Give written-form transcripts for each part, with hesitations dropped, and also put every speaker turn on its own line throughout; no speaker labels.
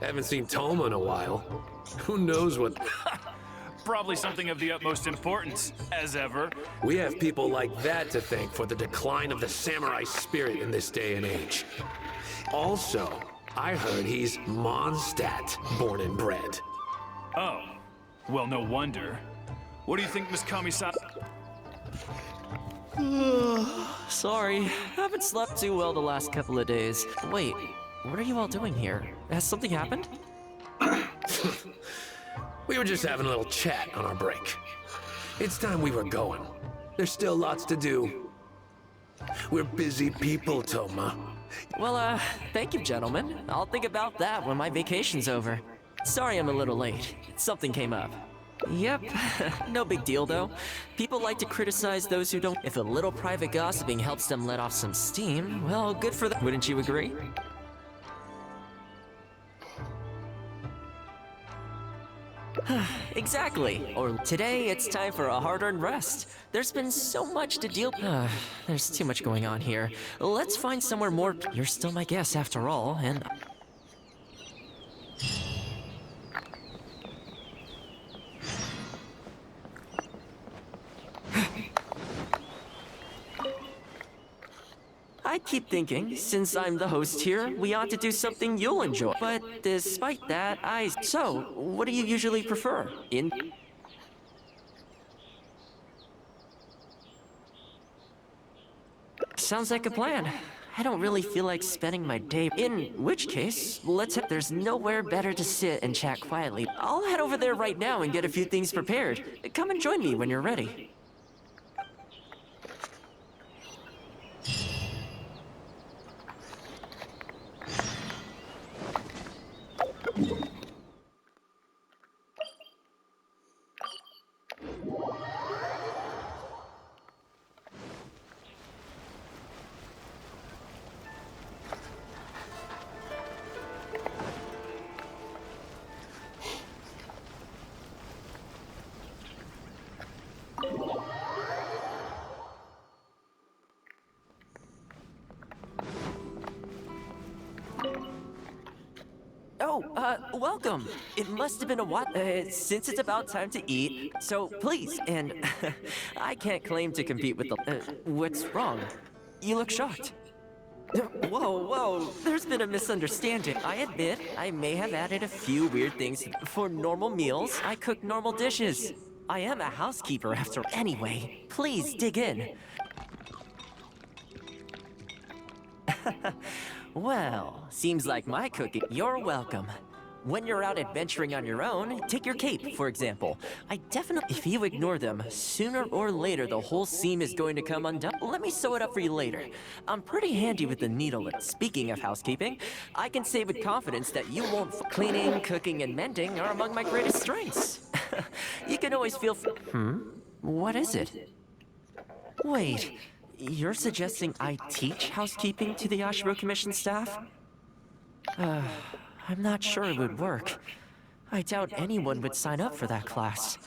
Haven't seen Thoma in a while. Who knows what...
Probably something of the utmost importance, as ever.
We have people like that to thank for the decline of the samurai spirit in this day and age. Also, I heard he's Mondstadt, born and bred.
Oh, well, no wonder. What do you think, Miss Kami-san?
Sorry, haven't slept too well the last couple of days. Wait, what are you all doing here? Has something happened?
We were just having a little chat on our break. It's time we were going. There's still lots to do. We're busy people, Thoma.
Well, thank you, gentlemen. I'll think about that when my vacation's over. Sorry I'm a little late. Something came up. Yep, no big deal though. People like to criticize those who don't. If a little private gossiping helps them let off some steam, well, good for them. Wouldn't you agree? Exactly. Or today, it's time for a hard-earned rest. There's been so much to deal. There's too much going on here. Let's find somewhere more. You're still my guest after all, and... I keep thinking, since I'm the host here, we ought to do something you'll enjoy. But despite that, So, what do you usually prefer? Sounds like a plan. I don't really feel like spending my day. In which case, there's nowhere better to sit and chat quietly. I'll head over there right now and get a few things prepared. Come and join me when you're ready. Welcome. It must have been a while, since it's about time to eat, so please, and I can't claim to compete with the, what's wrong? You look shocked. Whoa, there's been a misunderstanding. I admit, I may have added a few weird things. For normal meals, I cook normal dishes. I am a housekeeper after. Anyway, please dig in. Well, seems like my cooking. You're welcome. When you're out adventuring on your own, take your cape, for example. If you ignore them, sooner or later the whole seam is going to come undone. Let me sew it up for you later. I'm pretty handy with the needle. Speaking of housekeeping, I can say with confidence that you won't. Cleaning, cooking, and mending are among my greatest strengths. You can always feel. What is it? Wait, you're suggesting I teach housekeeping to the Ashiro Commission staff? I'm not sure it would work. I doubt anyone would sign up for that class.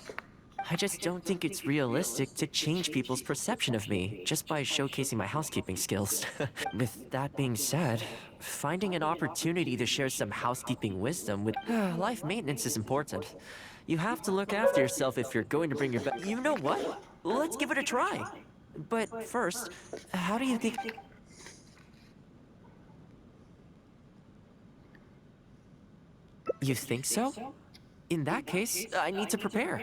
I just don't think it's realistic to change people's perception of me just by showcasing my housekeeping skills. With that being said, finding an opportunity to share some housekeeping wisdom with life maintenance is important. You have to look after yourself if you're going to bring your You know what? Let's give it a try. But first, how do you think... You think so? In that case, I need to prepare.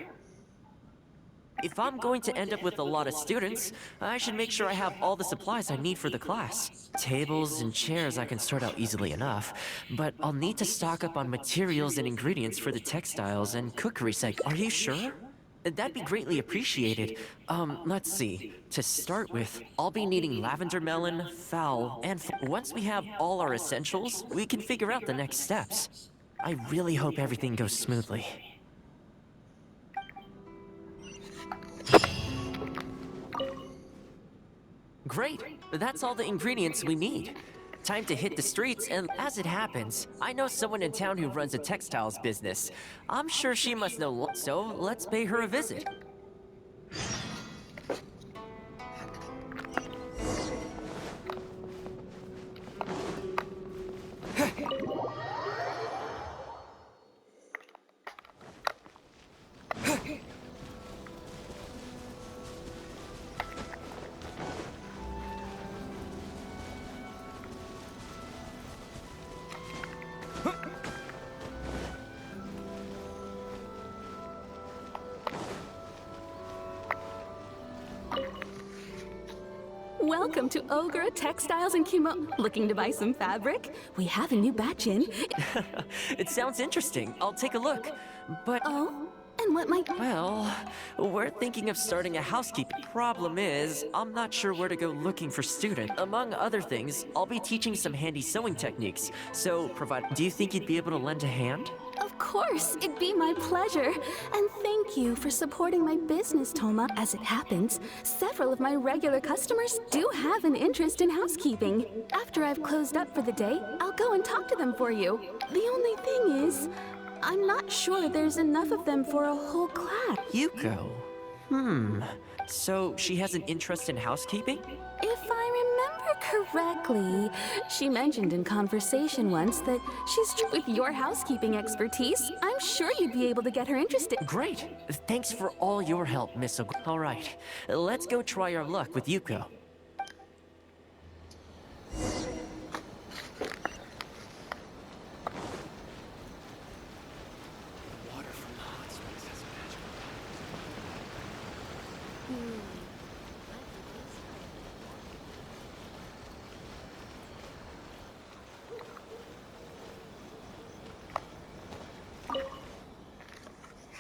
If I'm going to end up with a lot of students, I should make sure I have all the supplies I need for the class. Tables and chairs I can sort out easily enough, but I'll need to stock up on materials and ingredients for the textiles and cookery site. Are you sure? That'd be greatly appreciated. Let's see. To start with, I'll be needing lavender melon, fowl, and once we have all our essentials, we can figure out the next steps. I really hope everything goes smoothly. Great! That's all the ingredients we need. Time to hit the streets, and as it happens, I know someone in town who runs a textiles business. I'm sure she must know, so let's pay her a visit.
Welcome to Ogre Textiles and Kimo. Looking to buy some fabric? We have a new batch in.
It sounds interesting. I'll take a look. But,
Oh? And what might...
well, we're thinking of starting a housekeeping. Problem is, I'm not sure where to go looking for students. Among other things, I'll be teaching some handy sewing techniques. So, do you think you'd be able to lend a hand?
Of course, it'd be my pleasure. And thank you for supporting my business, Thoma. As it happens, several of my regular customers do have an interest in housekeeping. After I've closed up for the day, I'll go and talk to them for you. The only thing is, I'm not sure there's enough of them for a whole class.
Yuko. So she has an interest in housekeeping?
If I remember correctly, she mentioned in conversation once that with your housekeeping expertise, I'm sure you'd be able to get her interested.
Great. Thanks for all your help, Miss All right, let's go try our luck with Yuko.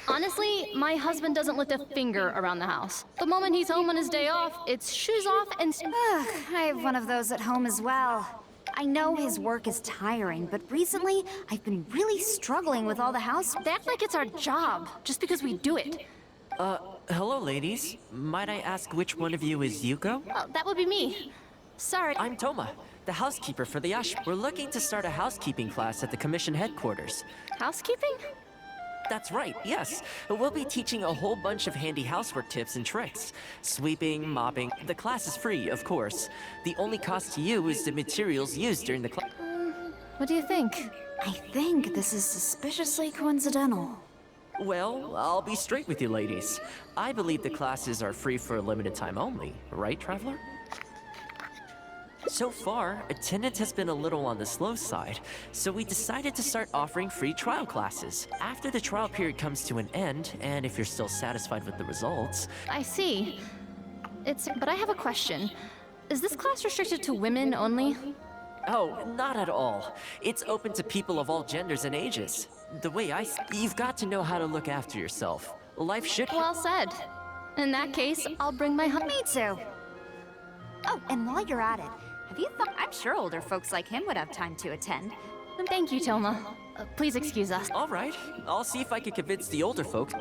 Honestly, my husband doesn't lift a finger around the house. The moment he's home on his day off, it's shoes off and...
Ugh, I have one of those at home as well. I know his work is tiring, but recently I've been really struggling with all the house...
They act like it's our job, just because we do it.
Hello, ladies. Might I ask which one of you is Yuko?
That would be me. Sorry.
I'm Thoma, the housekeeper for the We're looking to start a housekeeping class at the commission headquarters.
Housekeeping?
That's right, yes. We'll be teaching a whole bunch of handy housework tips and tricks. Sweeping, mopping. The class is free, of course. The only cost to you is the materials used during the class.
What do you think?
I think this is suspiciously coincidental.
Well, I'll be straight with you, ladies. I believe the classes are free for a limited time only, right, Traveler? So far, attendance has been a little on the slow side, so we decided to start offering free trial classes. After the trial period comes to an end, and if you're still satisfied with the results...
I see. But I have a question. Is this class restricted to women only?
Oh, not at all. It's open to people of all genders and ages. The way you've got to know how to look after yourself. Life should...
Well said. In that case, I'll bring my
Me too. Oh, and while you're at it, have you thought... I'm sure older folks like him would have time to attend.
Thank you, Thoma. Please excuse us.
All right. I'll see if I can convince the older folks.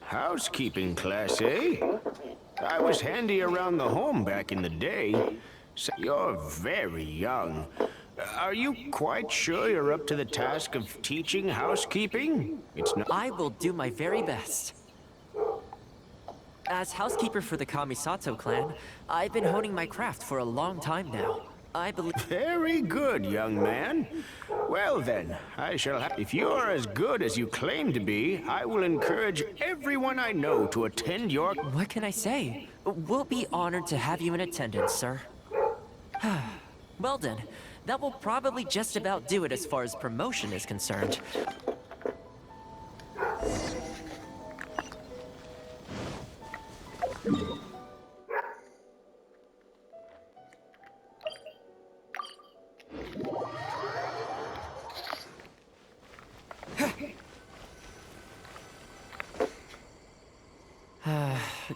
Housekeeping class, eh? I was handy around the home back in the day. So you're very young. Are you quite sure you're up to the task of teaching housekeeping? It's not...
I will do my very best. As housekeeper for the Kamisato clan, I've been honing my craft for a long time now. I believe...
Very good, young man. Well then, I shall have... If you're as good as you claim to be, I will encourage everyone I know to attend your...
What can I say? We'll be honored to have you in attendance, sir. Well then, that will probably just about do it as far as promotion is concerned.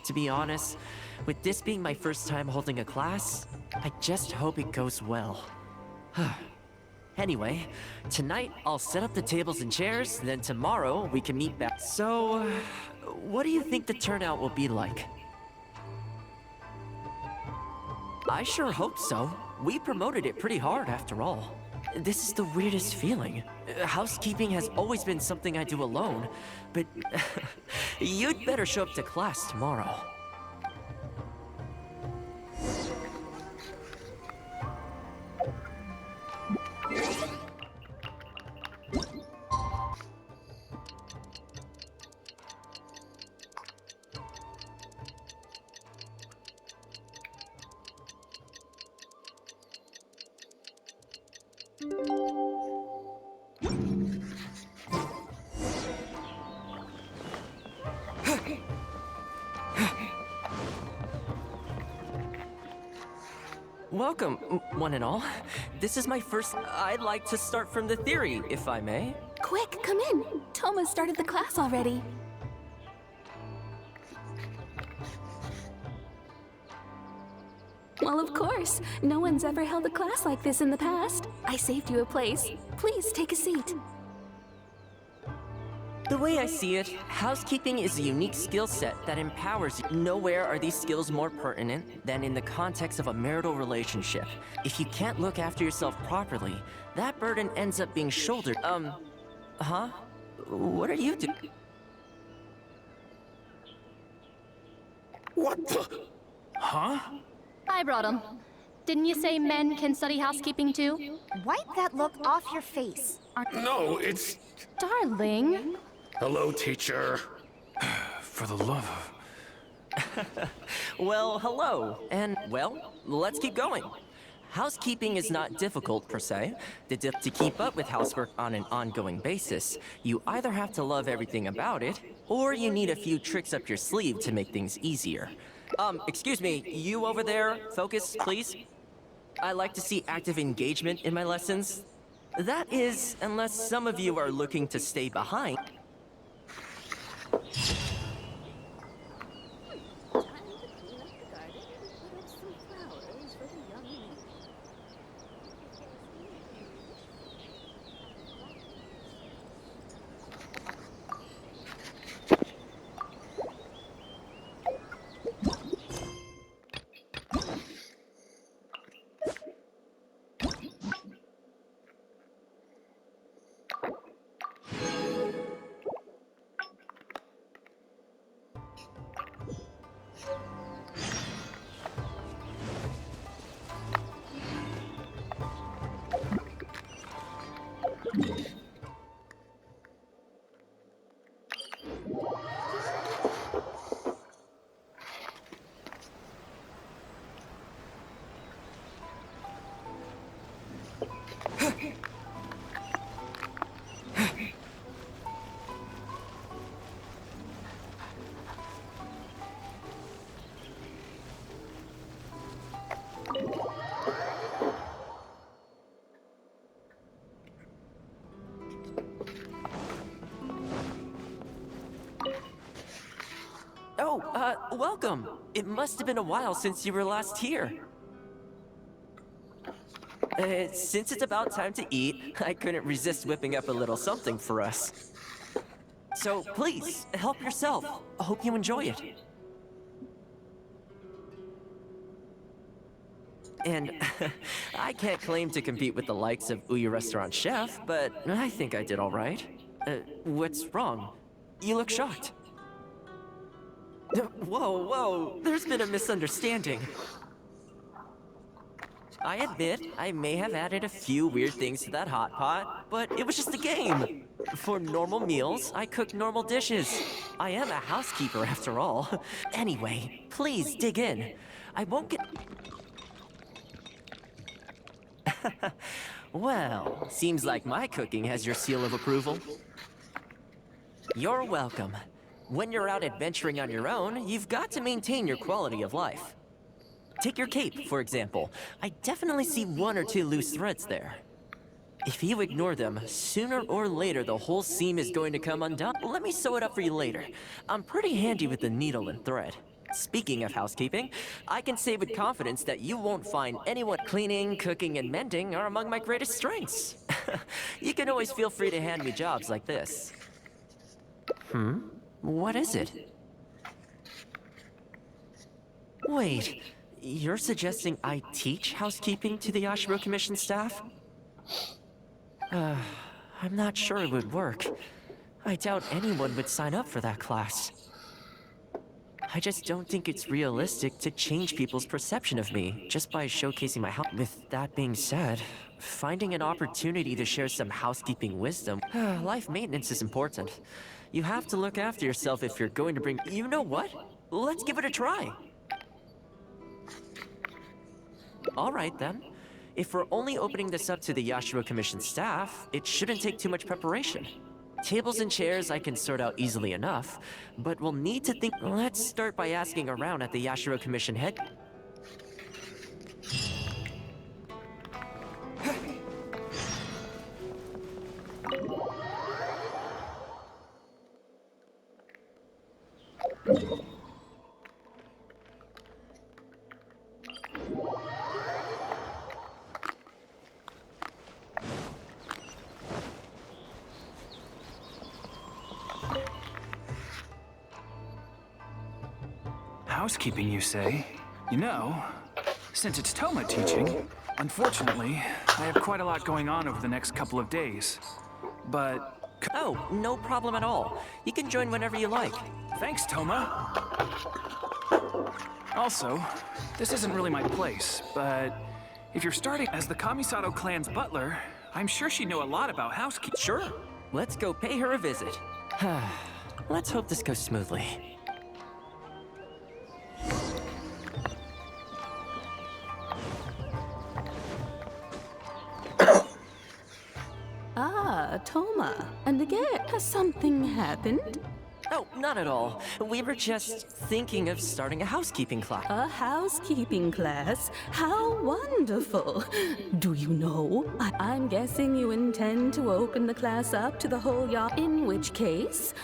To be honest, with this being my first time holding a class, I just hope it goes well. Anyway, tonight I'll set up the tables and chairs, then tomorrow we can meet back. So, what do you think the turnout will be like? I sure hope so. We promoted it pretty hard after all. This is the weirdest feeling. Housekeeping has always been something I do alone, but you'd better show up to class tomorrow. Welcome, one and all. This is my first... I'd like to start from the theory, if I may.
Quick, come in. Thoma started the class already. Well, of course. No one's ever held a class like this in the past. I saved you a place. Please take a seat.
The way I see it, housekeeping is a unique skill set that empowers you. Nowhere are these skills more pertinent than in the context of a marital relationship. If you can't look after yourself properly, that burden ends up being shouldered. Huh? What are you doing?
What the?
Huh?
I brought him. Didn't you say men can study housekeeping too?
Wipe that look off your face.
No, it's...
Darling.
Hello, teacher.
For the love of...
Well, hello. And, well, let's keep going. Housekeeping is not difficult, per se. To keep up with housework on an ongoing basis, you either have to love everything about it, or you need a few tricks up your sleeve to make things easier. Excuse me, you over there, focus, please. I like to see active engagement in my lessons. That is, unless some of you are looking to stay behind. Welcome. It must have been a while since you were last here. Since it's about time to eat, I couldn't resist whipping up a little something for us. So please, help yourself. I hope you enjoy it. And I can't claim to compete with the likes of Ouya Restaurant Chef, but I think I did all right. What's wrong? You look shocked. Whoa, there's been a misunderstanding. I admit, I may have added a few weird things to that hot pot, but it was just a game. For normal meals, I cook normal dishes. I am a housekeeper after all. Anyway, please dig in. I won't get... Well, seems like my cooking has your seal of approval. You're welcome. When you're out adventuring on your own, you've got to maintain your quality of life. Take your cape, for example. I definitely see one or two loose threads there. If you ignore them, sooner or later the whole seam is going to come undone. Let me sew it up for you later. I'm pretty handy with the needle and thread. Speaking of housekeeping, I can say with confidence that you won't find anyone cleaning, cooking, and mending are among my greatest strengths. You can always feel free to hand me jobs like this. What is it? Wait, you're suggesting I teach housekeeping to the Ashiro Commission staff? I'm not sure it would work. I doubt anyone would sign up for that class. I just don't think it's realistic to change people's perception of me just by showcasing my house. With that being said, finding an opportunity to share some housekeeping wisdom, life maintenance is important. You have to look after yourself if you're going to bring... You know what? Let's give it a try. All right, then. If we're only opening this up to the Yashiro Commission staff, it shouldn't take too much preparation. Tables and chairs I can sort out easily enough, but we'll need to think. Let's start by asking around at the Yashiro Commission head.
Housekeeping, you say? You know, since it's Thoma teaching, unfortunately, I have quite a lot going on over the next couple of days. But...
Oh, no problem at all. You can join whenever you like.
Thanks, Thoma. Also, this isn't really my place, but if you're starting as the Kamisato clan's butler, I'm sure she'd know a lot about housekeeping.
Sure. Let's go pay her a visit. Let's hope this goes smoothly.
Thoma. And again, has something happened?
Oh, not at all. We were just thinking of starting a housekeeping class.
A housekeeping class? How wonderful! Do you know? I'm guessing you intend to open the class up to the whole yacht. In which case,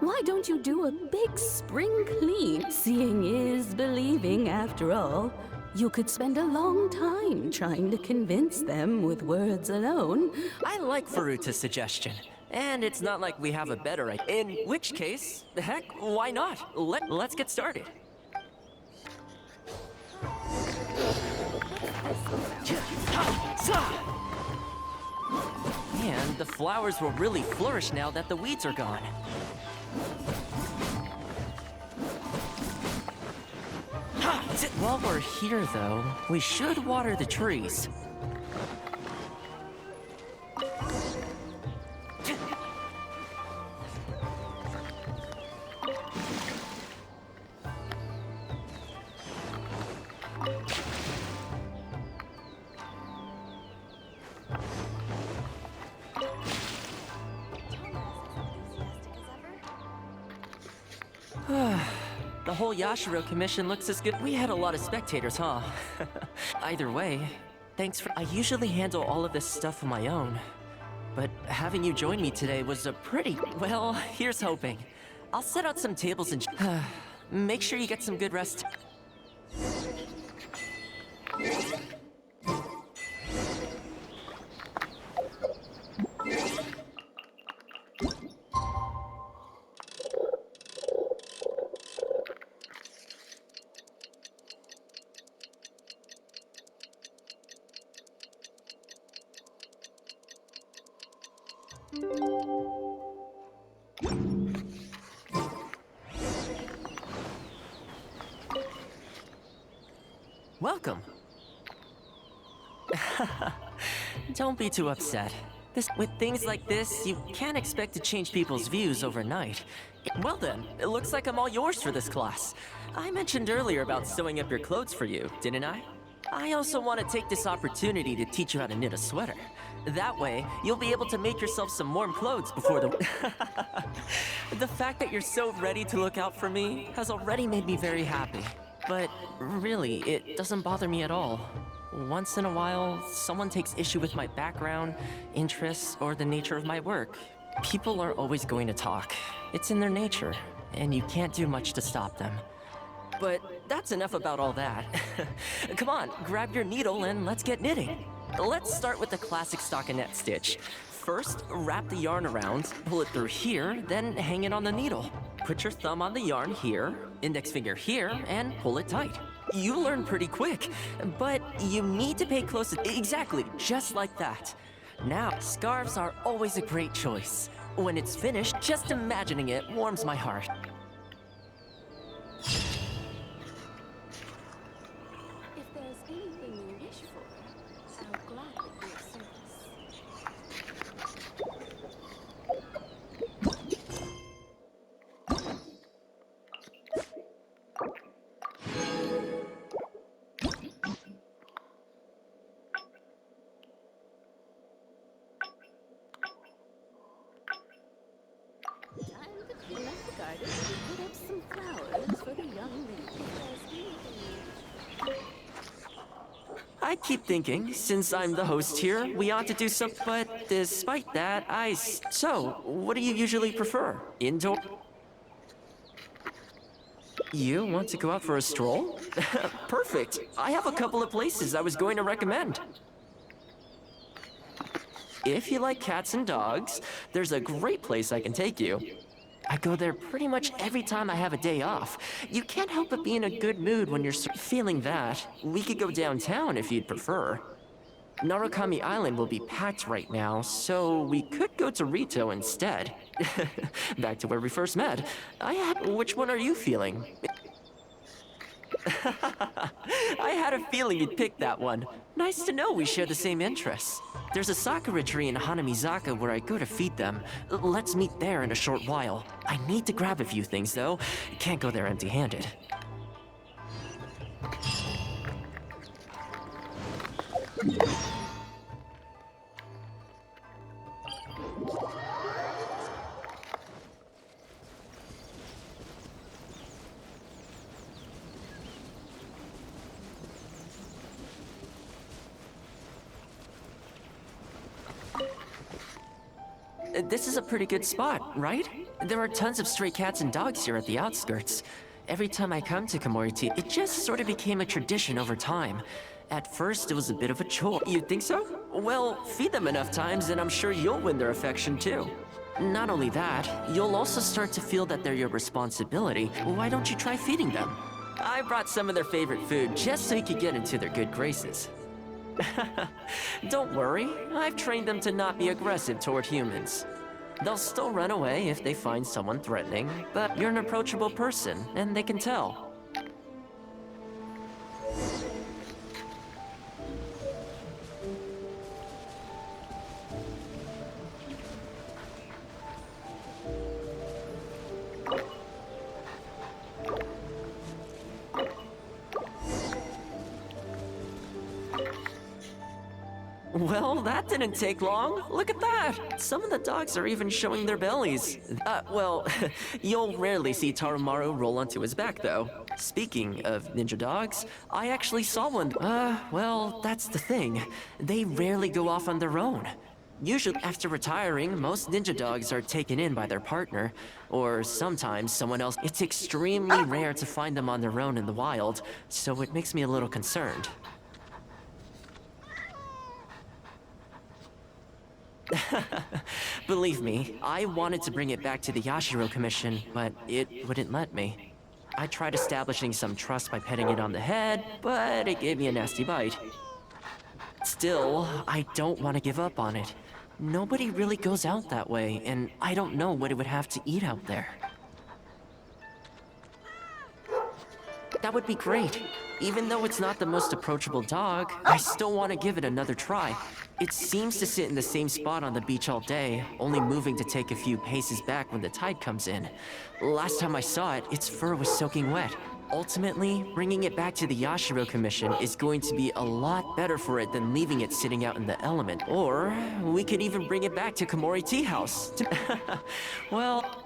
why don't you do a big spring clean? Seeing is believing, after all. You could spend a long time trying to convince them with words alone.
I like Faruta's suggestion. And it's not like we have a better idea. In which case, heck, why not? Let's get started. Man, the flowers will really flourish now that the weeds are gone. While we're here, though, we should water the trees. The whole Yashiro Commission looks as good. We had a lot of spectators, huh? Either way, thanks for... I usually handle all of this stuff on my own. But having you join me today was a pretty... Well, here's hoping. I'll set out some tables and... Make sure you get some good rest. Welcome. Don't be too upset. With things like this, you can't expect to change people's views overnight. Well then, it looks like I'm all yours for this class. I mentioned earlier about sewing up your clothes for you, didn't I? I also want to take this opportunity to teach you how to knit a sweater. That way, you'll be able to make yourself some warm clothes before the... The fact that you're so ready to look out for me has already made me very happy. But really, it doesn't bother me at all. Once in a while, someone takes issue with my background, interests, or the nature of my work. People are always going to talk. It's in their nature, and you can't do much to stop them. But that's enough about all that. Come on, grab your needle and let's get knitting. Let's start with the classic stockinette stitch. First, wrap the yarn around, pull it through here, then hang it on the needle. Put your thumb on the yarn here, index finger here, and pull it tight. You learn pretty quick, but you need to pay close attention. Exactly, just like that. Now, scarves are always a great choice. When it's finished, just imagining it warms my heart.
If there's anything you wish for, I'll gladly be of service. decided to put up some flowers for the young lady.
I keep thinking, since I'm the host here, we ought to do something. But despite that, So, what do you usually prefer? Indoor? You want to go out for a stroll? Perfect. I have a couple of places I was going to recommend. If you like cats and dogs, there's a great place I can take you. I go there pretty much every time I have a day off. You can't help but be in a good mood when you're feeling that. We could go downtown if you'd prefer. Narukami Island will be packed right now, so we could go to Rito instead. Back to where we first met. Which one are you feeling? I had a feeling you'd pick that one. Nice to know we share the same interests. There's a sakura tree in Hanamizaka where I go to feed them. Let's meet there in a short while. I need to grab a few things, though. Can't go there empty-handed. This is a pretty good spot, right? There are tons of stray cats and dogs here at the outskirts. Every time I come to Komoriti, it just sort of became a tradition over time. At first, it was a bit of a chore. You think so? Well, feed them enough times and I'm sure you'll win their affection too. Not only that, you'll also start to feel that they're your responsibility. Why don't you try feeding them? I brought some of their favorite food just so you could get into their good graces. Don't worry, I've trained them to not be aggressive toward humans. They'll still run away if they find someone threatening, but you're an approachable person, and they can tell. Well, that didn't take long. Look at that! Some of the dogs are even showing their bellies. Well, you'll rarely see Tarumaru roll onto his back, though. Speaking of ninja dogs, I actually saw one. Well, that's the thing. They rarely go off on their own. Usually, after retiring, most ninja dogs are taken in by their partner, or sometimes someone else. It's extremely rare to find them on their own in the wild, so it makes me a little concerned. Believe me, I wanted to bring it back to the Yashiro Commission, but it wouldn't let me. I tried establishing some trust by petting it on the head, but it gave me a nasty bite. Still, I don't want to give up on it. Nobody really goes out that way, and I don't know what it would have to eat out there. That would be great. Even though it's not the most approachable dog, I still want to give it another try. It seems to sit in the same spot on the beach all day, only moving to take a few paces back when the tide comes in. Last time I saw it, its fur was soaking wet. Ultimately, bringing it back to the Yashiro Commission is going to be a lot better for it than leaving it sitting out in the element. Or, we could even bring it back to Komori Tea House. Well...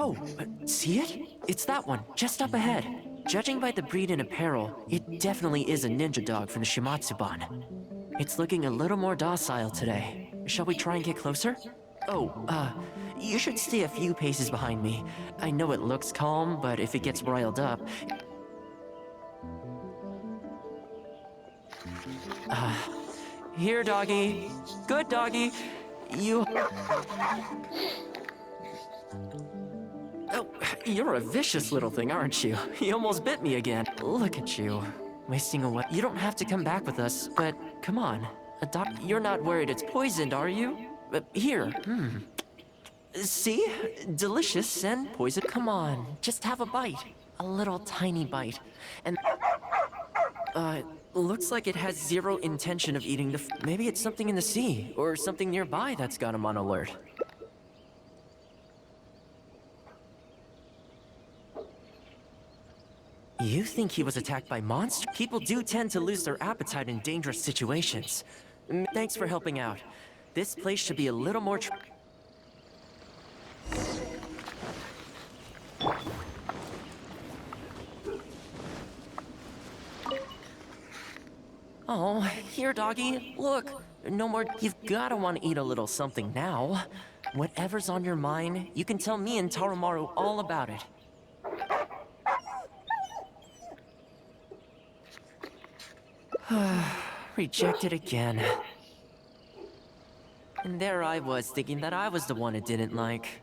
Oh, see it? It's that one, just up ahead. Judging by the breed and apparel, it definitely is a ninja dog from the Shimatsuban. It's looking a little more docile today. Shall we try and get closer? Oh, you should stay a few paces behind me. I know it looks calm, but if it gets riled up... Here, doggy. Good doggy. You... Oh, you're a vicious little thing, aren't you? You almost bit me again. Look at you, wasting away. You don't have to come back with us, but come on. You're not worried it's poisoned, are you? Here, See? Delicious and poison. Come on, just have a bite. A little tiny bite. And... looks like it has zero intention of eating the maybe it's something in the sea, or something nearby that's got him on alert. You think he was attacked by monsters? People do tend to lose their appetite in dangerous situations. Thanks for helping out. This place should be a little more Oh, here, doggy. Look, no more. You've gotta want to eat a little something now. Whatever's on your mind, you can tell me and Tarumaru all about it. Rejected again. And there I was, thinking that I was the one it didn't like.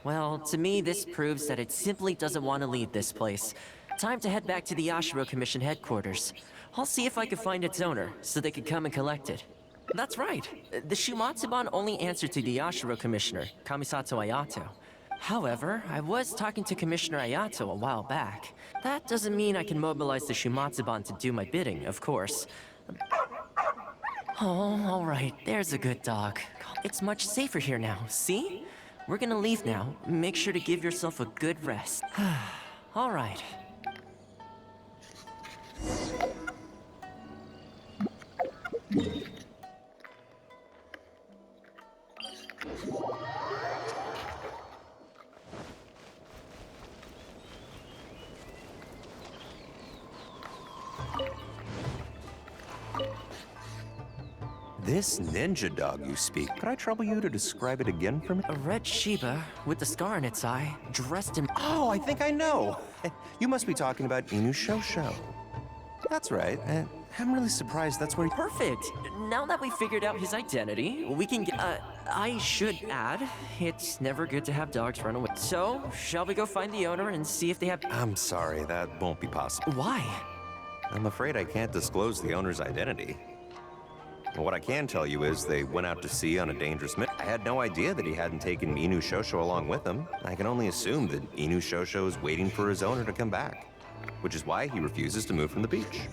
Well, to me, this proves that it simply doesn't want to leave this place. Time to head back to the Yashiro Commission headquarters. I'll see if I can find its owner, so they can come and collect it. That's right. The Shumatsuban only answer to the Yashiro Commissioner, Kamisato Ayato. However, I was talking to Commissioner Ayato a while back. That doesn't mean I can mobilize the Shumatsuban to do my bidding, of course. Oh, alright, there's a good dog. It's much safer here now, see? We're gonna leave now. Make sure to give yourself a good rest. Alright.
This ninja dog you speak, could I trouble you to describe it again for me?
A red Shiba with the scar in its eye, dressed in...
Oh, I think I know. You must be talking about Inu Shosho. That's right. I'm really surprised that's where he...
Perfect! Now that we figured out his identity, we can get... I should add, it's never good to have dogs run away. So, shall we go find the owner and see if they have...
I'm sorry, that won't be possible.
Why?
I'm afraid I can't disclose the owner's identity. What I can tell you is they went out to sea on a dangerous mission. I had no idea that he hadn't taken Inu Shosho along with him. I can only assume that Inu Shosho is waiting for his owner to come back, which is why he refuses to move from the beach.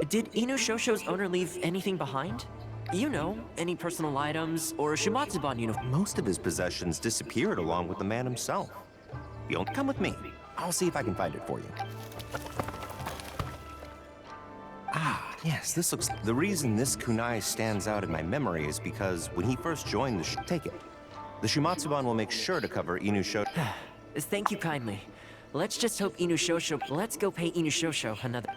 Did Inu Shosho's owner leave anything behind? You know, any personal items or a Shumatsuban uniform?
Most of his possessions disappeared along with the man himself. Come with me. I'll see if I can find it for you. Ah, yes, this looks... The reason this kunai stands out in my memory is because when he first joined the Take it. The Shumatsuban will make sure to cover Inu Shosho.
Thank you kindly. Let's just hope Inu Shosho... Let's go pay Inu Shosho another...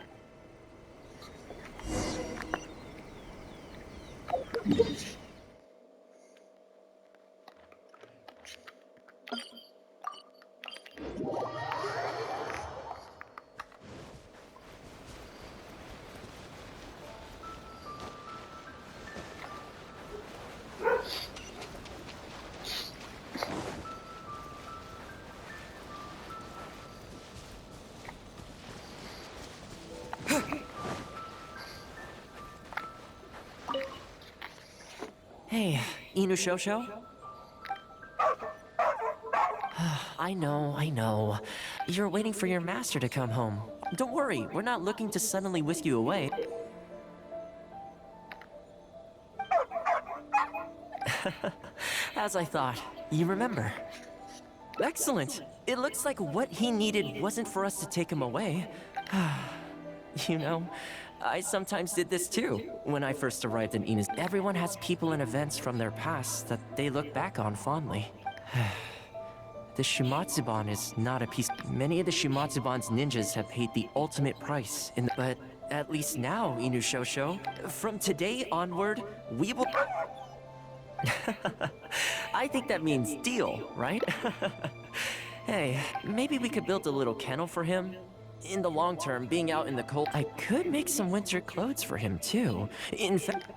Hey, Inu Shosho? I know. You're waiting for your master to come home. Don't worry, we're not looking to suddenly whisk you away. As I thought, you remember. Excellent. It looks like what he needed wasn't for us to take him away. You know, I sometimes did this too, when I first arrived in Inu's. Everyone has people and events from their past that they look back on fondly. The Shumatsuban is not a piece. Many of the Shumatsuban's ninjas have paid the ultimate price but at least now, Inu Shosho, from today onward, we will... I think that means deal, right? Hey, maybe we could build a little kennel for him. In the long term, being out in the cold, I could make some winter clothes for him too. In fact...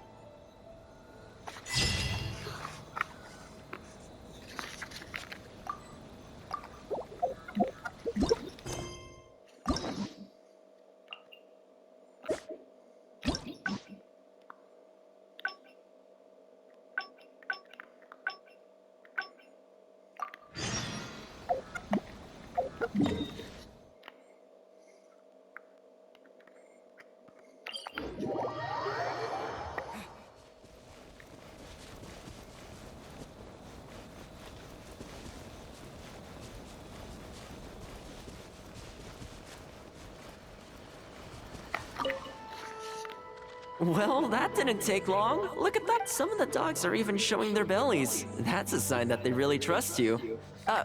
Well, that didn't take long. Look at that. Some of the dogs are even showing their bellies. That's a sign that they really trust you.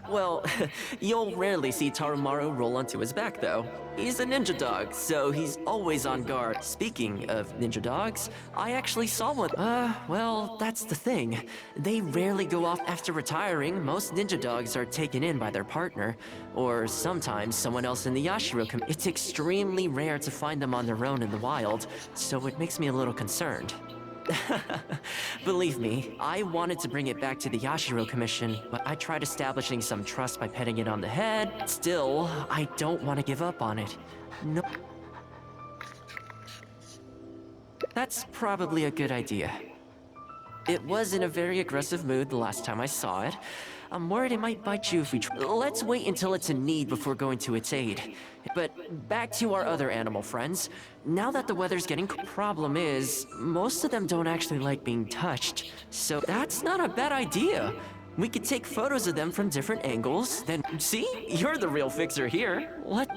Well, you'll rarely see Tarumaru roll onto his back, though. He's a ninja dog, so he's always on guard. Speaking of ninja dogs, I actually saw one. Well, that's the thing. They rarely go off after retiring. Most ninja dogs are taken in by their partner, or sometimes someone else in the Yashiro community. It's extremely rare to find them on their own in the wild, so it makes me a little concerned. Believe me, I wanted to bring it back to the Yashiro Commission, but I tried establishing some trust by petting it on the head. Still, I don't want to give up on it. No. That's probably a good idea. It was in a very aggressive mood the last time I saw it. I'm worried it might bite you if we Let's wait until it's in need before going to its aid. But back to our other animal friends. Now that the weather's getting problem is, most of them don't actually like being touched. So that's not a bad idea. We could take photos of them from different angles, then see? You're the real fixer here. What?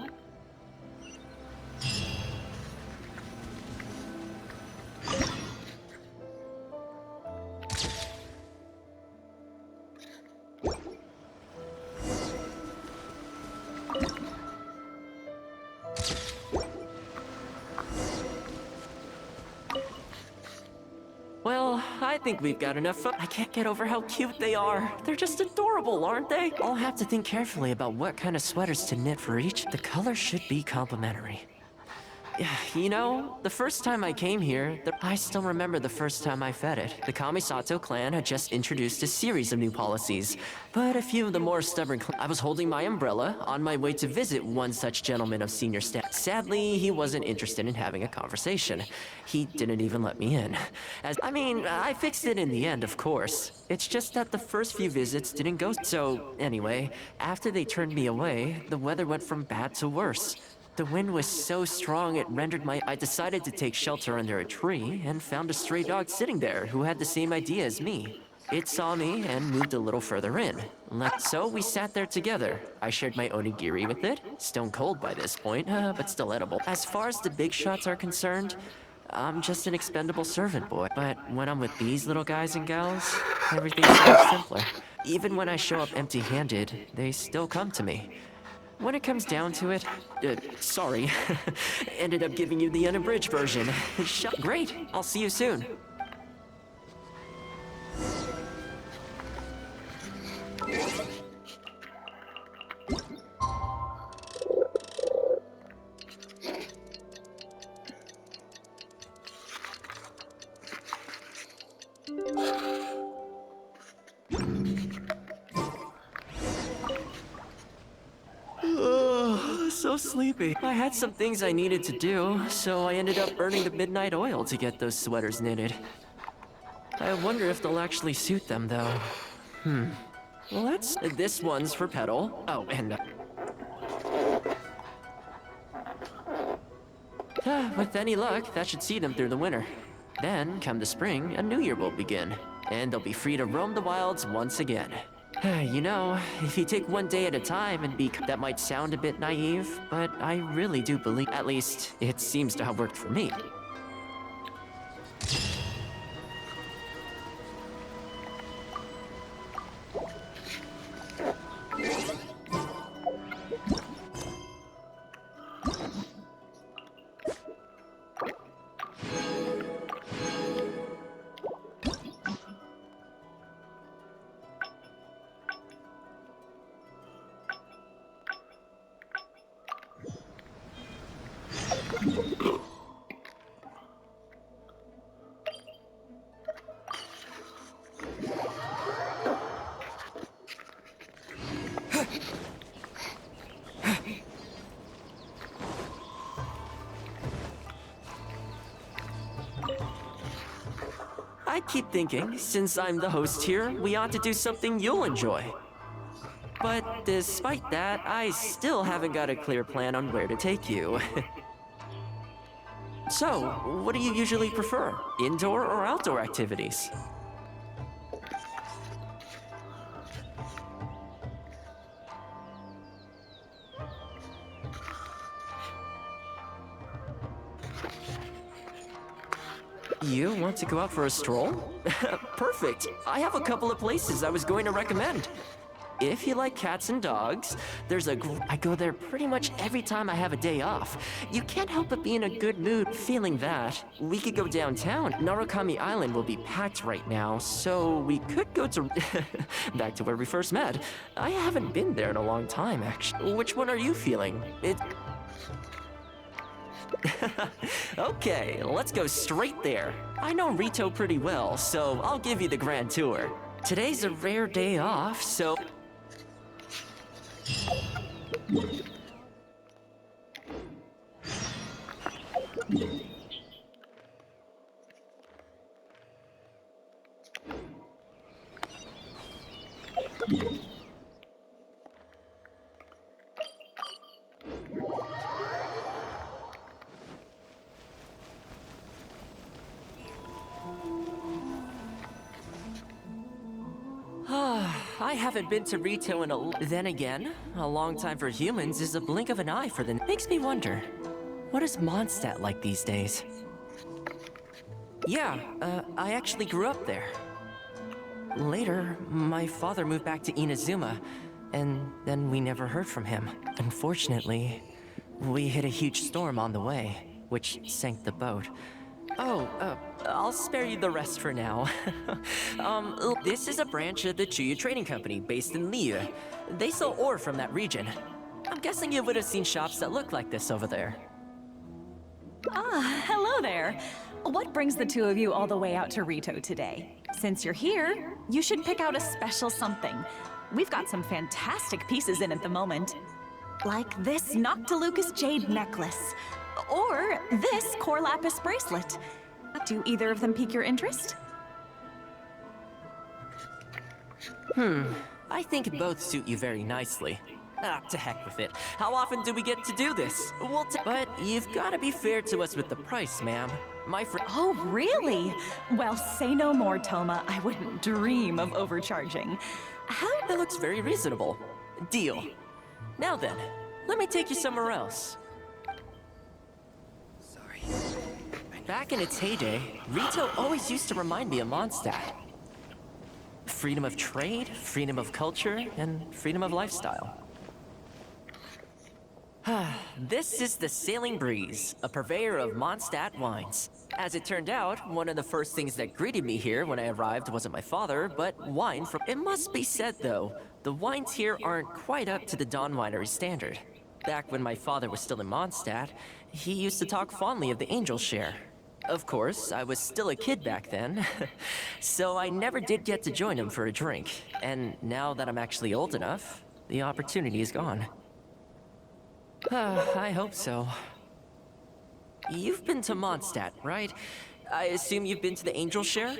Well, I think we've got enough fun. I can't get over how cute they are. They're just adorable, aren't they? I'll have to think carefully about what kind of sweaters to knit for each. The color should be complementary. You know, the first time I came here, I still remember the first time I fed it. The Kamisato clan had just introduced a series of new policies, but a few of the more stubborn I was holding my umbrella on my way to visit one such gentleman of senior status. Sadly, he wasn't interested in having a conversation. He didn't even let me in. I fixed it in the end, of course. It's just that the first few visits didn't go. So, anyway, after they turned me away, the weather went from bad to worse. The wind was so strong it rendered I decided to take shelter under a tree and found a stray dog sitting there who had the same idea as me. It saw me and moved a little further in. So we sat there together. I shared my onigiri with it, stone cold by this point, but still edible. As far as the big shots are concerned, I'm just an expendable servant boy. But when I'm with these little guys and gals, everything's so much simpler. Even when I show up empty-handed, they still come to me. When it comes down to it, sorry, ended up giving you the unabridged version. Great, I'll see you soon. So sleepy. I had some things I needed to do, so I ended up burning the midnight oil to get those sweaters knitted. I wonder if they'll actually suit them, though. Well, this one's for Petal. Oh, and... with any luck, that should see them through the winter. Then, come the spring, a new year will begin, and they'll be free to roam the wilds once again. You know, if you take one day at a time and that might sound a bit naive, but I really do believe, at least, it seems to have worked for me. I keep thinking, since I'm the host here, we ought to do something you'll enjoy. But despite that, I still haven't got a clear plan on where to take you. So, what do you usually prefer? Indoor or outdoor activities? You want to go out for a stroll? Perfect. I have a couple of places I was going to recommend. If you like cats and dogs, I go there pretty much every time I have a day off. You can't help but be in a good mood feeling that. We could go downtown. Narukami Island will be packed right now, so we could go to... back to where we first met. I haven't been there in a long time, actually. Which one are you feeling? Okay, let's go straight there. I know Rito pretty well, so I'll give you the grand tour. Today's a rare day off, so... I haven't been to Rito in Then again, a long time for humans is a blink of an eye for them. Makes me wonder, what is Mondstadt like these days? Yeah, I actually grew up there. Later, my father moved back to Inazuma, and then we never heard from him. Unfortunately, we hit a huge storm on the way, which sank the boat. I'll spare you the rest for now. This is a branch of the Chuyu Trading Company based in Liu. They sell ore from that region. I'm guessing you would have seen shops that look like this over there.
Ah, hello there. What brings the two of you all the way out to Rito today? Since you're here, you should pick out a special something. We've got some fantastic pieces in at the moment. Like this Noctilucus jade necklace. Or this core lapis bracelet. Do either of them pique your interest?
I think both suit you very nicely. To heck with it. How often do we get to do this? But you've got to be fair to us with the price, ma'am. My friend...
Oh, really? Well, say no more, Thoma. I wouldn't dream of overcharging.
That looks very reasonable. Deal. Now then, let me take you somewhere else. Back in its heyday, Rito always used to remind me of Mondstadt. Freedom of trade, freedom of culture, and freedom of lifestyle. This is the Sailing Breeze, a purveyor of Mondstadt wines. As it turned out, one of the first things that greeted me here when I arrived wasn't my father, but wine from... It must be said, though, the wines here aren't quite up to the Dawn Winery standard. Back when my father was still in Mondstadt, he used to talk fondly of the Angel Share. Of course, I was still a kid back then, so I never did get to join him for a drink. And now that I'm actually old enough, the opportunity is gone. I hope so. You've been to Mondstadt, right? I assume you've been to the Angel Share?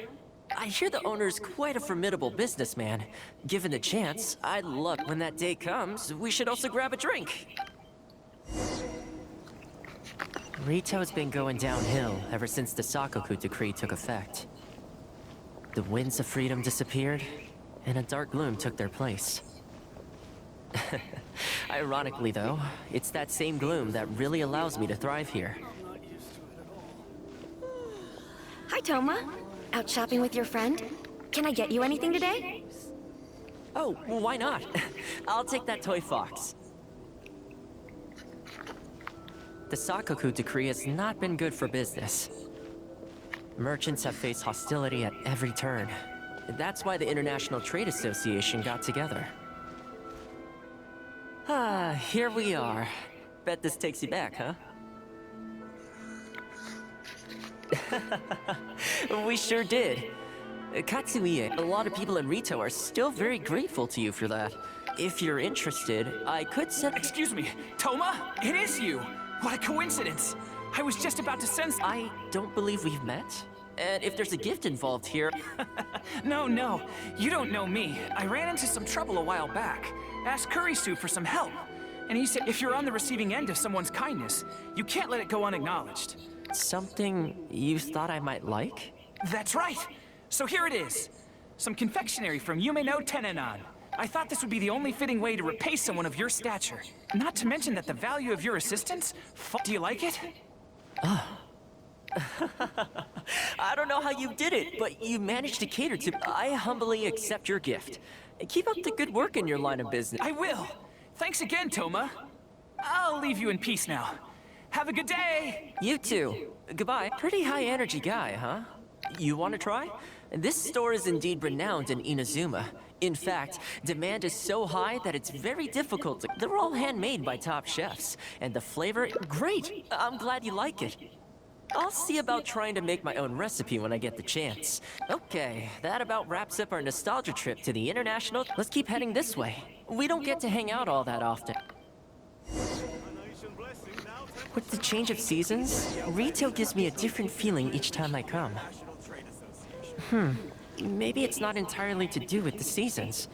I hear the owner's quite a formidable businessman. Given the chance, I'd love... When that day comes, we should also grab a drink. Rito's been going downhill ever since the Sakoku decree took effect. The winds of freedom disappeared, and a dark gloom took their place. Ironically, though, it's that same gloom that really allows me to thrive here.
Hi, Thoma. Out shopping with your friend? Can I get you anything today?
Oh, well, why not? I'll take that toy fox. The Sakoku decree has not been good for business. Merchants have faced hostility at every turn. That's why the International Trade Association got together. Here we are. Bet this takes you back, huh? We sure did. Katsuie, a lot of people in Rito are still very grateful to you for that. If you're interested, I could send...
Excuse me, Thoma? It is you! What a coincidence! I was just about to send...
I don't believe we've met. And if there's a gift involved here...
No, you don't know me. I ran into some trouble a while back. Asked Kurisu for some help. And he said if you're on the receiving end of someone's kindness, you can't let it go unacknowledged.
Something you thought I might like?
That's right! So here it is. Some confectionery from Yume no Tenenan. I thought this would be the only fitting way to repay someone of your stature. Not to mention that the value of your assistance... Do you like it?
I don't know how you did it, but you managed to cater to... I humbly accept your gift. Keep up the good work in your line of business.
I will. Thanks again, Thoma. I'll leave you in peace now. Have a good day!
You too. Goodbye. Pretty high energy guy, huh? You want to try? This store is indeed renowned in Inazuma. In fact, demand is so high that it's very difficult to... They're all handmade by top chefs. And the flavor... Great! I'm glad you like it. I'll see about trying to make my own recipe when I get the chance. Okay, that about wraps up our nostalgia trip to the international... Let's keep heading this way. We don't get to hang out all that often. With the change of seasons, retail gives me a different feeling each time I come. Maybe it's not entirely to do with the seasons.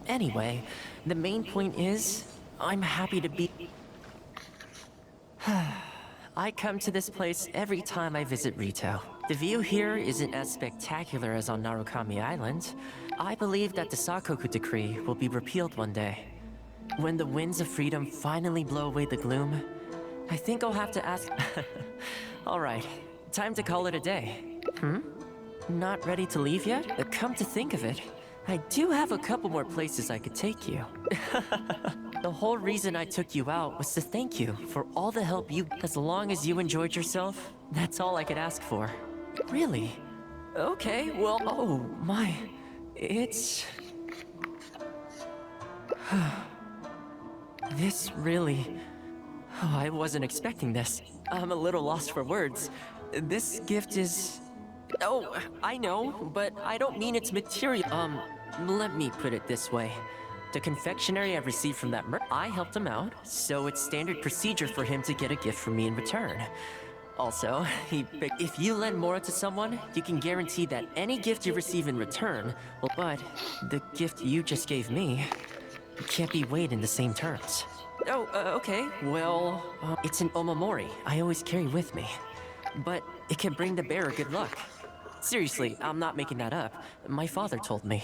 Anyway, the main point is, I'm happy to be... I come to this place every time I visit Rito. The view here isn't as spectacular as on Narukami Island. I believe that the Sakoku decree will be repealed one day. When the winds of freedom finally blow away the gloom, I think I'll have to ask... Alright, time to call it a day. Not ready to leave yet? Come to think of it, I do have a couple more places I could take you. The whole reason I took you out was to thank you for all the help you... As long as you enjoyed yourself, that's all I could ask for. Really? Okay, well... Oh, my... It's... This really... Oh, I wasn't expecting this. I'm a little lost for words. This gift is... Oh, I know, but I don't mean it's material. Let me put it this way. The confectionery I received from that I helped him out, so it's standard procedure for him to get a gift from me in return. Also, if you lend Mora to someone, you can guarantee that any gift you receive in return will... But the gift you just gave me can't be weighed in the same terms. Oh, okay, well, it's an omamori I always carry with me. But it can bring the bearer good luck. Seriously, I'm not making that up. My father told me.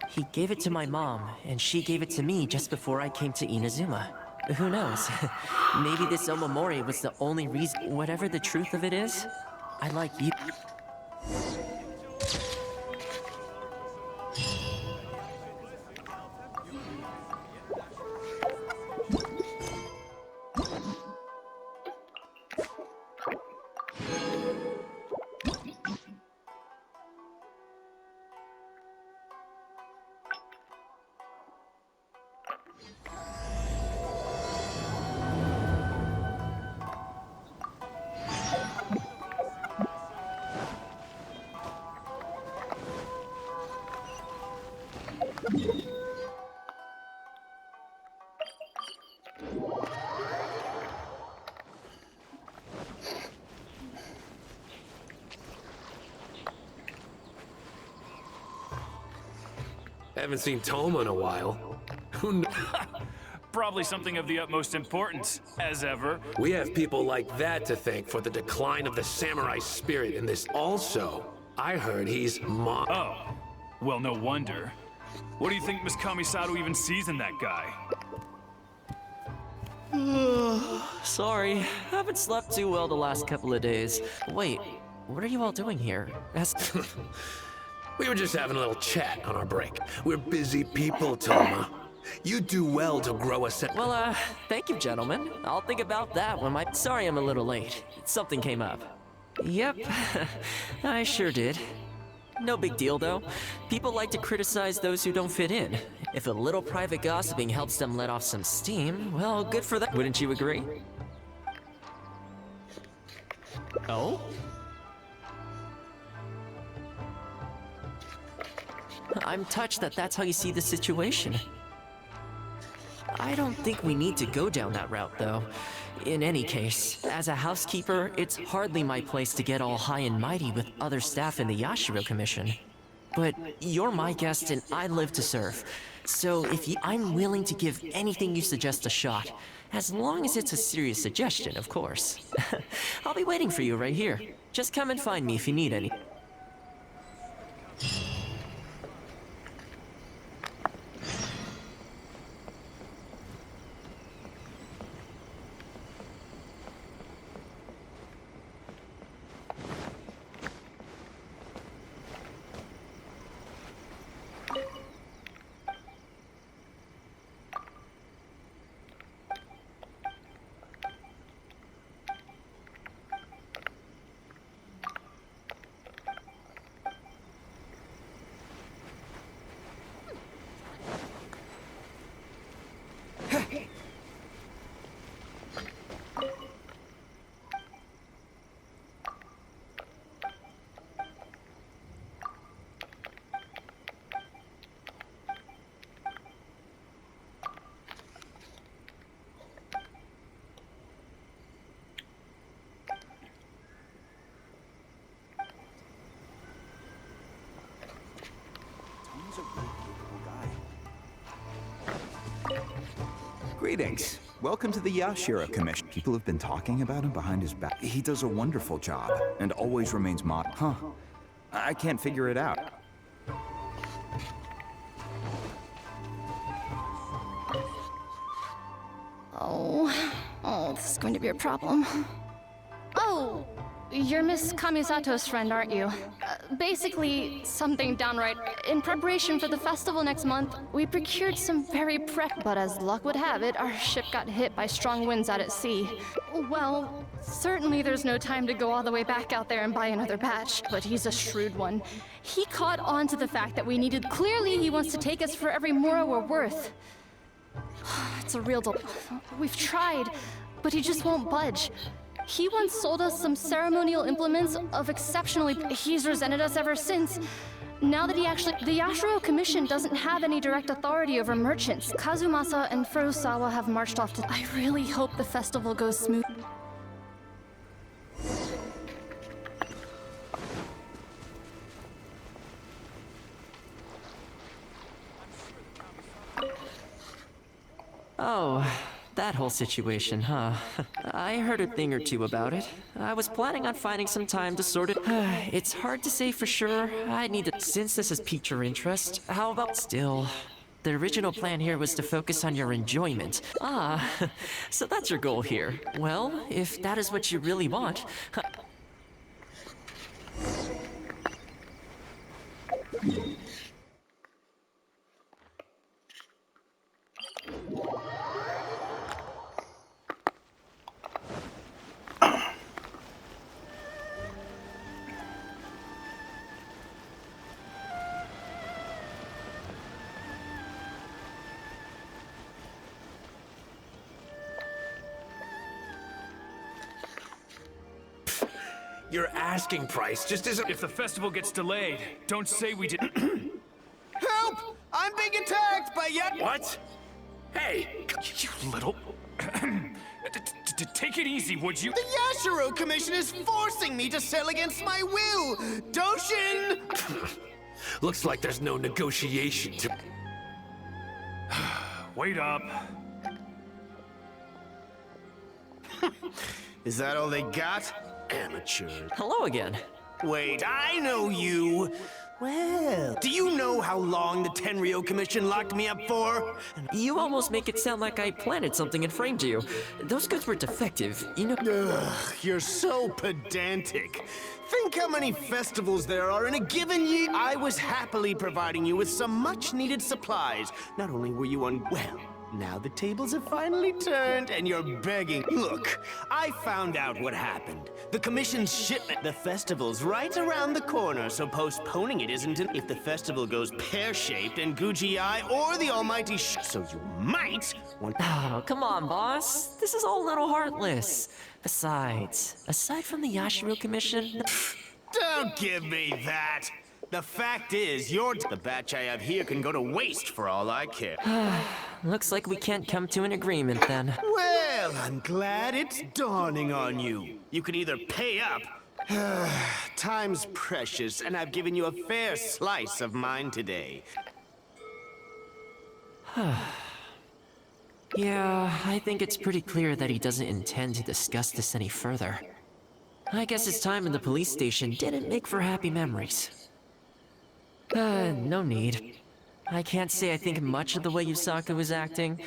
He gave it to my mom, and she gave it to me just before I came to Inazuma. Who knows? Maybe this omamori was the only reason. Whatever the truth of it is, I like you.
Haven't seen Thoma in a while. Who knows?
Probably something of the utmost importance, as ever.
We have people like that to thank for the decline of the samurai spirit in this. Also, I heard he's
Oh, well, no wonder. What do you think Miss Kamisato even sees in that guy?
Sorry, haven't slept too well the last couple of days. Wait, what are you all doing here?
We were just having a little chat on our break. We're busy people, Thoma. You do well to grow a set.
Well, thank you, gentlemen. I'll think about that when Sorry I'm a little late. Something came up. Yep, I sure did. No big deal, though. People like to criticize those who don't fit in. If a little private gossiping helps them let off some steam, well, good for them. Wouldn't you agree? Oh? I'm touched that that's how you see the situation. I don't think we need to go down that route, though. In any case, as a housekeeper, it's hardly my place to get all high and mighty with other staff in the Yashiro Commission. But you're my guest and I live to serve. So I'm willing to give anything you suggest a shot. As long as it's a serious suggestion, of course. I'll be waiting for you right here. Just come and find me if you need any.
Greetings. Welcome to the Yashiro Commission. People have been talking about him behind his back. He does a wonderful job, and always remains modest. Huh. I can't figure it out.
Oh, this is going to be a problem. Oh, you're Miss Kamisato's friend, aren't you? Basically, something downright. In preparation for the festival next month, we procured some very but as luck would have it, our ship got hit by strong winds out at sea. Well, certainly there's no time to go all the way back out there and buy another batch, but he's a shrewd one. He caught on to the fact that we needed. Clearly, he wants to take us for every mora we're worth. It's a real We've tried, but he just won't budge. He once sold us some ceremonial implements of exceptionally. He's resented us ever since. Now that the Yashiro Commission doesn't have any direct authority over merchants. Kazumasa and Furusawa have marched off to. I really hope the festival goes smooth.
Oh, that whole situation, huh? I heard a thing or two about it. I was planning on finding some time to sort it. It's hard to say for sure. I need to. Since this has piqued your interest, how about still? The original plan here was to focus on your enjoyment. So that's your goal here. Well, if that is what you really want.
Your asking price just isn't.
If the festival gets delayed, don't say we didn't.
Help! I'm being attacked by
What? Hey!
You little. Take it easy, would you?
The Yashiro Commission is forcing me to sell against my will! Doshin!
Looks like there's no negotiation to.
Wait up.
Is that all they got? Amateur.
Hello again.
Wait, I know you! Well, do you know how long the Tenryo Commission locked me up for?
You almost make it sound like I planted something and framed you. Those goods were defective, you know.
Ugh, you're so pedantic. Think how many festivals there are in a given year. I was happily providing you with some much-needed supplies. Not only were you well, now the tables have finally turned and you're begging. Look, I found out what happened. The commission's shipment. The festival's right around the corner, so postponing it isn't if the festival goes pear-shaped and Guji-I or the almighty so you might want.
Oh, come on, boss. This is all a little heartless. Besides, aside from the Yashiro Commission...
Don't give me that! The fact is, the batch I have here can go to waste for all I care.
Looks like we can't come to an agreement then.
Well, I'm glad it's dawning on you. You can either pay up. Time's precious, and I've given you a fair slice of mine today.
Yeah, I think it's pretty clear that he doesn't intend to discuss this any further. I guess his time in the police station didn't make for happy memories. No need. I can't say I think much of the way Yusaku was acting,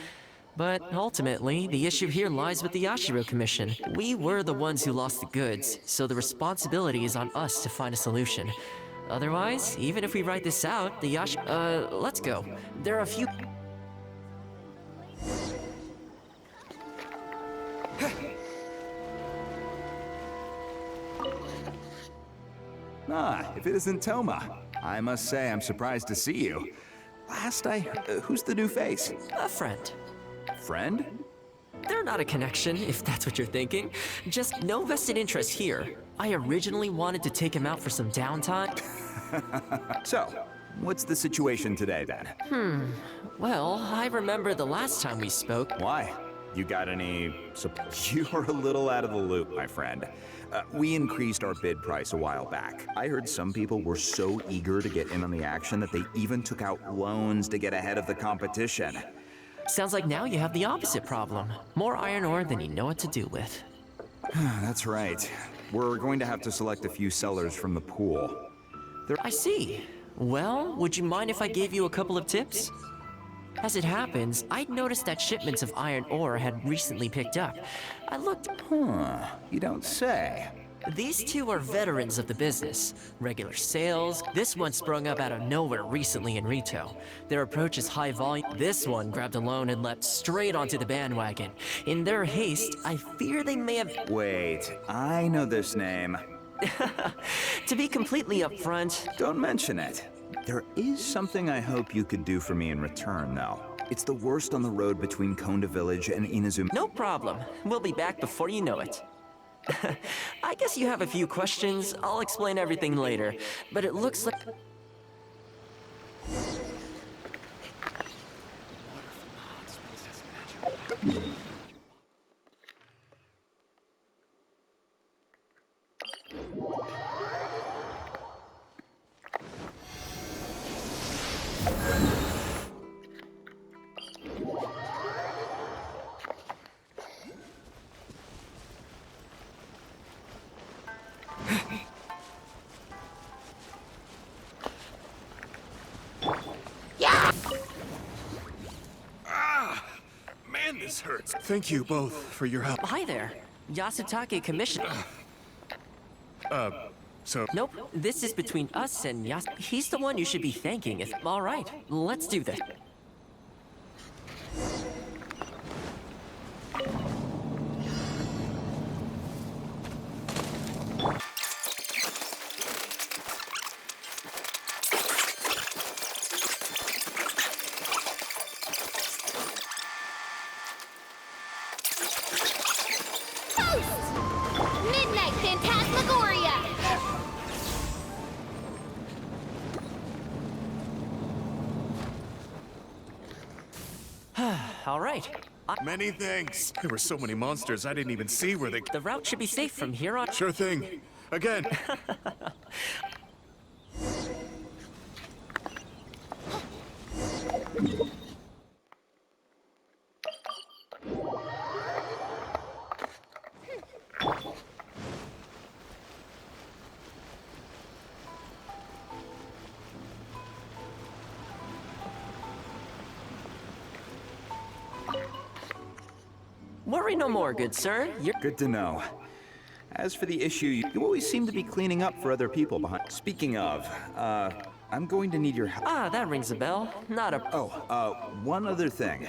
but ultimately, the issue here lies with the Yashiro Commission. We were the ones who lost the goods, so the responsibility is on us to find a solution. Otherwise, even if we write this out, the let's go. There are a few...
If it isn't Thoma. I must say I'm surprised to see you. Last I heard, who's the new face?
A friend.
Friend?
They're not a connection, if that's what you're thinking. Just no vested interest here. I originally wanted to take him out for some downtime.
So, what's the situation today then?
Well, I remember the last time we spoke.
Why? You got any... You're a little out of the loop, my friend. We increased our bid price a while back. I heard some people were so eager to get in on the action that they even took out loans to get ahead of the competition.
Sounds like now you have the opposite problem. More iron ore than you know what to do with.
That's right. We're going to have to select a few sellers from the pool.
I see. Well, would you mind if I gave you a couple of tips? As it happens, I'd noticed that shipments of iron ore had recently picked up. I looked...
You don't say.
These two are veterans of the business. Regular sales. This one sprung up out of nowhere recently in Rito. Their approach is high volume. This one grabbed a loan and leapt straight onto the bandwagon. In their haste, I fear they may have...
Wait, I know this name.
To be completely upfront...
Don't mention it. There is something I hope you could do for me in return, though. It's the worst on the road between Konda Village and Inazuma.
No problem. We'll be back before you know it. I guess you have a few questions. I'll explain everything later. But it looks like...
Man, this hurts. Thank you both for your help.
Hi there. Yasutake commission.
So...
Nope, this is between us and Yas... He's the one you should be thanking if... All right, let's do this.
Midnight Phantasmagoria!
All right.
Many thanks. There were so many monsters, I didn't even see where they...
The route should be safe from here on...
Sure thing. Again.
Worry no more, good sir. You're...
Good to know. As for the issue, you always seem to be cleaning up for other people behind... Speaking of, I'm going to need your help.
Ah, that rings a bell. Not a...
One other thing.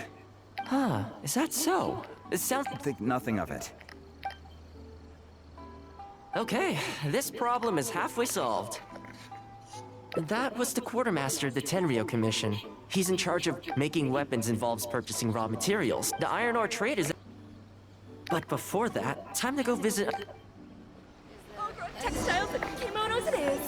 Huh, is that so? It sounds...
Think nothing of it.
Okay, this problem is halfway solved. That was the quartermaster of the Tenryo Commission. He's in charge of making weapons involves purchasing raw materials. The iron ore trade is... But before that, time to go visit...
Textiles and kimonos it is!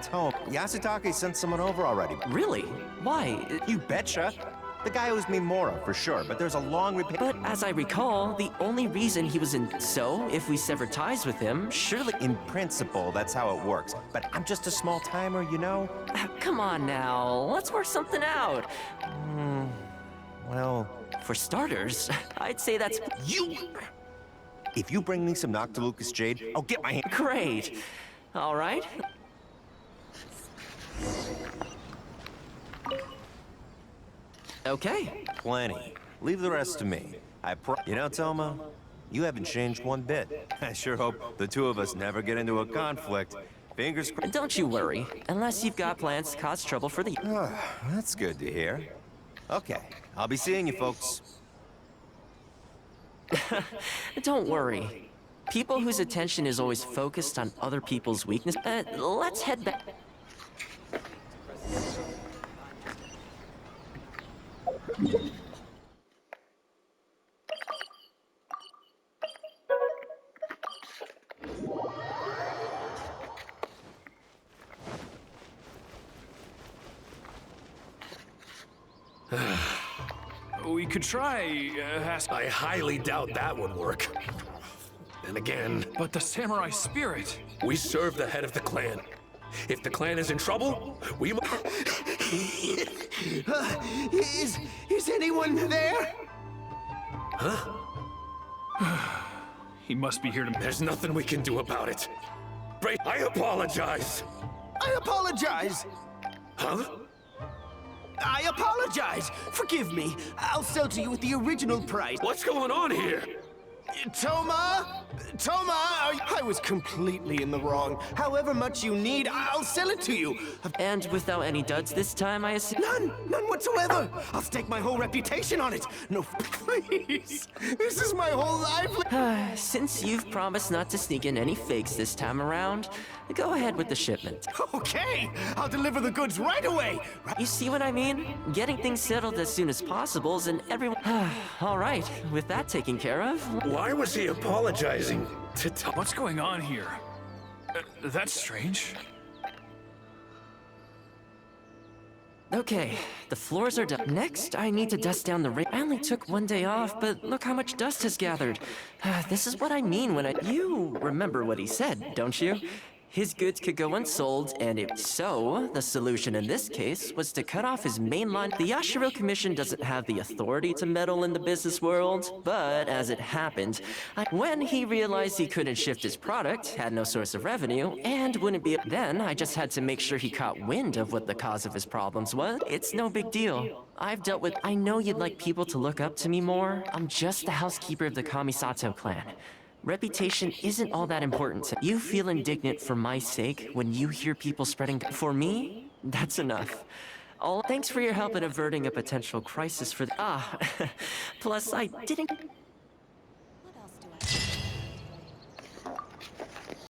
Thoma, Yasutake sent someone over already.
Really? Why?
You betcha. The guy owes me more, for sure, but there's a long
But as I recall, the only reason he was in... So, if we sever ties with him, surely...
In principle, that's how it works. But I'm just a small-timer, you know?
Come on now, let's work something out.
Well...
For starters, I'd say that's...
You! If you bring me some Noctilucous Jade, I'll get my hand...
Great. All right. Okay.
Plenty. Leave the rest to me. You know, Thoma, you haven't changed one bit. I sure hope the two of us never get into a conflict. Fingers crossed.
Don't you worry, unless you've got plans to cause trouble for the...
That's good to hear. Okay, I'll be seeing you folks.
Don't worry. People whose attention is always focused on other people's weakness... let's head back...
We could try,
I highly doubt that would work. And again...
But the samurai spirit...
We serve the head of the clan. If the clan is in trouble, we
Is anyone there?
Huh?
He must be here to...
There's nothing we can do about it. I apologize!
I apologize!
Huh?
I apologize! Forgive me. I'll sell to you at the original price.
What's going on here?
Thoma! Thoma! I was completely in the wrong. However much you need, I'll sell it to you.
And without any duds this time, I assume?
None whatsoever. I'll stake my whole reputation on it. No, please. This is my whole life.
Since you've promised not to sneak in any fakes this time around, go ahead with the shipment.
Okay, I'll deliver the goods right away.
You see what I mean? Getting things settled as soon as possible and everyone... All right, with that taken care of...
Why was he apologizing to Tom?
What's going on here? That's strange.
Okay, the floors are done. Next, I need to dust down the ring. I only took one day off, but look how much dust has gathered. This is what I mean when You remember what he said, don't you? His goods could go unsold, and if so, the solution in this case was to cut off his main line. The Yashiro Commission doesn't have the authority to meddle in the business world, but as it happened, when he realized he couldn't shift his product, had no source of revenue, and wouldn't be... Then I just had to make sure he caught wind of what the cause of his problems was. It's no big deal. I've dealt with... I know you'd like people to look up to me more. I'm just the housekeeper of the Kamisato clan. Reputation isn't all that important. You feel indignant for my sake when you hear people spreading... For me, that's enough. Thanks for your help in averting a potential crisis for... Plus, I didn't...